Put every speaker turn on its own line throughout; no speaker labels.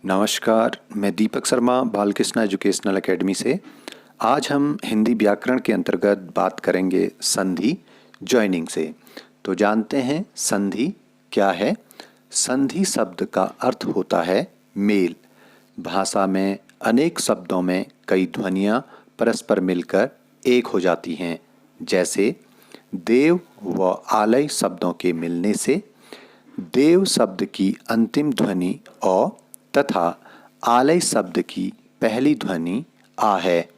नमस्कार, मैं Deepak Sharma Balkrishna educational academy से। आज हम हिंदी व्याकरण के अंतर्गत बात करेंगे संधि जॉइनिंग से। तो जानते हैं संधि क्या है। संधि शब्द का अर्थ होता है मेल। भाषा में अनेक शब्दों में कई ध्वनियाँ परस्पर मिलकर एक हो जाती हैं। जैसे देव व आलय शब्दों के मिलने से देव शब्द की अंतिम ध्वनि अ तथा आलय शब्द की पहली ध्वनि आ है।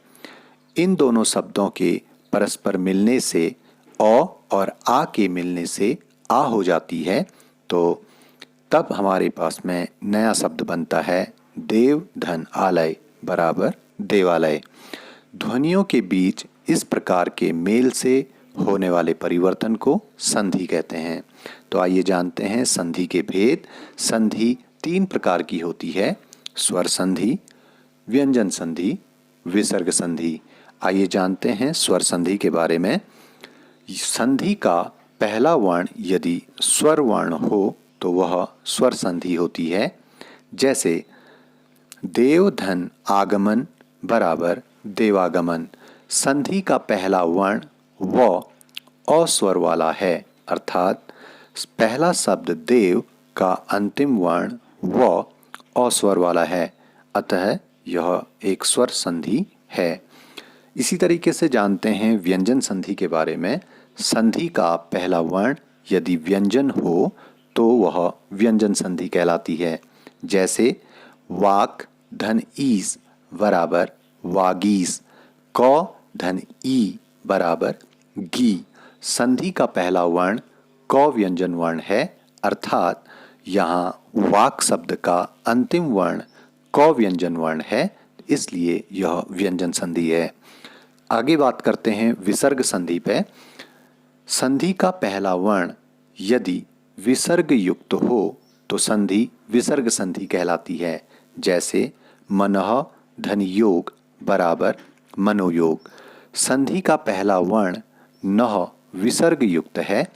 इन दोनों शब्दों के परस्पर मिलने से अ और आ के मिलने से आ हो जाती है। तो तब हमारे पास में नया शब्द बनता है देव धन आलय बराबर देवालय। ध्वनियों के बीच इस प्रकार के मेल से होने वाले परिवर्तन को संधि कहते हैं। तो आइए जानते हैं संधि के भेद। संधि तीन प्रकार की होती है: स्वर संधि, व्यंजन संधि, विसर्ग संधि। आइए जानते हैं स्वर संधि के बारे में। संधि का पहला वर्ण यदि स्वर वर्ण हो तो वह स्वर संधि होती है। जैसे देव धन आगमन बराबर देवागमन। संधि का पहला वर्ण व अस्वर वाला है, अर्थात पहला शब्द देव का अंतिम वर्ण व अस्वर वाला है, अतः यह एक स्वर संधि है। इसी तरीके से जानते हैं व्यंजन संधि के बारे में। संधि का पहला वर्ण यदि व्यंजन हो तो वह व्यंजन संधि कहलाती है। जैसे वाक धन ईस बराबर वागीस, क धन ई बराबर गी। संधि का पहला वर्ण क व्यंजन वर्ण है, अर्थात यहाँ वाक शब्द का अंतिम वर्ण क व्यंजन वर्ण है, इसलिए यह व्यंजन संधि है। आगे बात करते हैं विसर्ग संधि पे। संधि का पहला वर्ण यदि विसर्ग युक्त हो तो संधि विसर्ग संधि कहलाती है। जैसे मनः धन योग बराबर मनोयोग। संधि का पहला वर्ण नः विसर्ग युक्त है,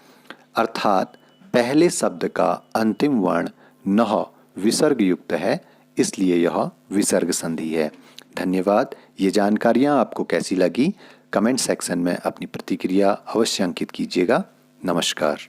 अर्थात पहले शब्द का अंतिम वर्ण नः विसर्ग युक्त है, इसलिए यह विसर्ग संधि है। धन्यवाद। ये जानकारियाँ आपको कैसी लगी कमेंट सेक्शन में अपनी प्रतिक्रिया अवश्य अंकित कीजिएगा। नमस्कार।